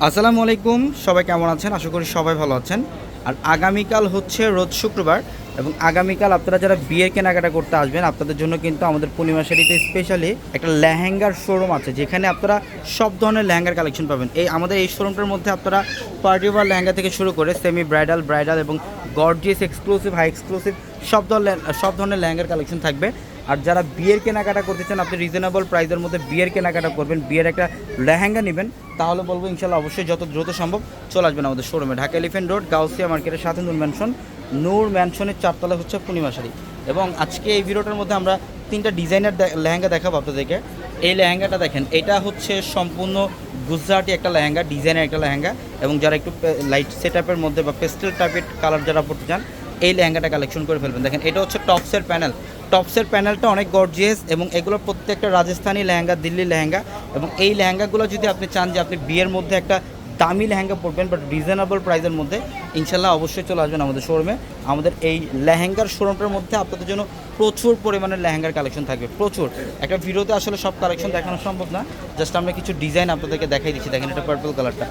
আসসালামু আলাইকুম, সবাই কেমন আছেন? আশা করি সবাই ভালো আছেন। আর আগামীকাল হচ্ছে রোজ শুক্রবার এবং আগামীকাল আপনারা যারা বিয়ের কেনাকাটা করতে আসবেন আপনাদের জন্য কিন্তু আমাদের পূর্ণিমা শাড়িতে স্পেশালি একটা লেহেঙ্গার শোরুম আছে, যেখানে আপনারা সব ধরনের লেহেঙ্গার কালেকশন পাবেন। আমাদের এই শোরুমটার মধ্যে আপনারা পার্টি ওয়ার লেহেঙ্গা থেকে শুরু করে সেমি ব্রাইডাল, ব্রাইডাল এবং গর্জিয়াস, এক্সক্লুসিভ, হাই এক্সক্লুসিভ সব ধরনের লেহেঙ্গার কালেকশন থাকবে। আর যারা বিয়ের কেনাকাটা করতে চান, আপনি রিজনেবল প্রাইসের মধ্যে বিয়ের কেনাকাটা করবেন, বিয়ের একটা লেহেঙ্গা নেবেন, তাহলে বলবো ইনশাল্লাহ অবশ্যই যত দ্রুত সম্ভব চলে আসবেন আমাদের শোরুমে। ঢাকা এলিফ্যান্ট রোড, গাউসিয়া মার্কেটের সাথে নূর ম্যানশনের 4 তলা হচ্ছে পূর্ণিমা শাড়ি। এবং আজকে এই ভিডিওটার মধ্যে আমরা 3টা ডিজাইনার লেহেঙ্গা দেখাবো আপনাদেরকে। এই লেহেঙ্গাটা দেখেন, এটা হচ্ছে সম্পূর্ণ গুজরাটি একটা লেহেঙ্গা, ডিজাইনের একটা লেহেঙ্গা। এবং যারা একটু লাইট সেট আপের মধ্যে বা পেস্টেল টাইপের কালার যারা পড়তে চান, এই লেহেঙ্গাটা কালেকশন করে ফেলবেন। দেখেন, এটা হচ্ছে টপসের প্যানেলটা অনেক গর্জিয়াস এবং এগুলো প্রত্যেকটা রাজস্থানি লেহেঙ্গা, দিল্লি লেহেঙ্গা। এবং এই লেহেঙ্গাগুলো যদি আপনি চান যে আপনি বিয়ের মধ্যে একটা দামি লেহেঙ্গা পরবেন বাট রিজনেবল প্রাইসের মধ্যে, ইনশাল্লাহ অবশ্যই চলে আসবেন আমাদের শোরুমে। আমাদের এই লেহেঙ্গার শোরুমটার মধ্যে আপনাদের জন্য প্রচুর পরিমাণে লেহেঙ্গার কালেকশন থাকবে, প্রচুর। একটা ভিডিওতে আসলে সব কালেকশন দেখানো সম্ভব না, জাস্ট আমরা কিছু ডিজাইন আপনাদেরকে দেখাই দিচ্ছি। দেখেন, এটা পার্পল কালারটা,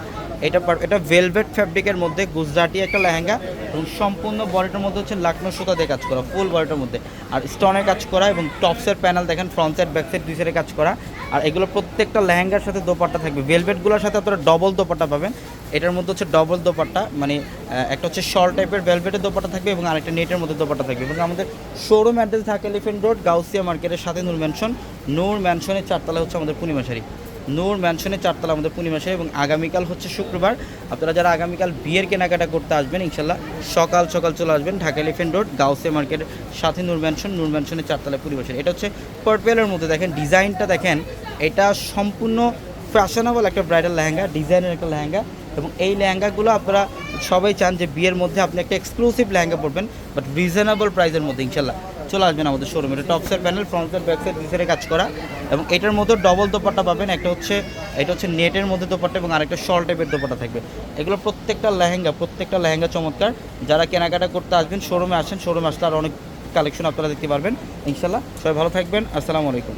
এটা ভেলভেট ফ্যাব্রিকের মধ্যে গুজরাটি একটা লেহেঙ্গা এবং সম্পূর্ণ বডিটার মধ্যে হচ্ছে লাকনো সুতা দিয়ে কাজ করা, ফুল বডিটার মধ্যে। আর স্টোনের কাজ করা এবং টপসের প্যানেল দেখেন, ফ্রন্ট সাইড ব্যাক সাইড দুই সাইডে কাজ করা। আর এগুলো প্রত্যেকটা লেহেঙ্গার সাথে দোপাট্টা থাকবে, ভেলভেটগুলোর সাথে আপনারা ডবল দোপাট্টা পাবেন। এটার মধ্যে হচ্ছে ডবল দোপাট্টা, মানে একটা হচ্ছে শর্ট টাইপের ভেলভেটের দোপাট্টা থাকবে এবং আরেকটা নেটের মধ্যে দোপাট্টা থাকবে। এবং আমাদের showroom address Dhaka elephant road, Gausia মার্কেটের সাথে নূর ম্যানশনের 4 তলা হচ্ছে আমাদের পূর্ণিমা শাড়ি। নূর ম্যানশনের 4 তলা আমাদের পূর্ণিমা শাড়ি। এবং আগামীকাল হচ্ছে শুক্রবার, আপনারা যারা আগামীকাল বিয়ের কেনাকাটা করতে আসবেন, ইনশাল্লাহ সকাল সকাল চলে আসবেন ঢাকা এলিফ্যান্ট রোড, গাউসিয়া মার্কেটের সাথে নূর ম্যানশনের 4 তলা পূর্ণিমা শাড়ি। এটা হচ্ছে পার্পেলের মধ্যে, দেখেন ডিজাইনটা দেখেন, এটা সম্পূর্ণ ফ্যাশনেবল একটা ব্রাইডাল লেহেঙ্গা, ডিজাইনের একটা লেহেঙ্গা। এবং এই লেহেঙ্গাগুলো আপনারা সবাই চান যে বিয়ের মধ্যে আপনি একটা এক্সক্লুসিভ লেহেঙ্গা পরবেন বাট রিজনেবল প্রাইসের মধ্যে, ইনশাল্লাহ চলে আসবেন আমাদের শোরুমে। এটা টপসের panel, front side back side দুই সাইডে কাজ করা। এবং এটার মধ্যে ডবল দোপাট্টা পাবেন, এটা হচ্ছে নেটের মধ্যে দোপাট্টা এবং আরেকটা শর্ট টাইপের দোপাট্টা থাকবে। এগুলো প্রত্যেকটা লেহেঙ্গা চমৎকার। যারা কেনাকাটা করতে আসবেন শোরুমে আসেন, শোরুমে আসলে আর অনেক কালেকশন আপনারা দেখতে পারবেন। ইনশাল্লাহ সবাই ভালো থাকবেন। আসসালামু আলাইকুম।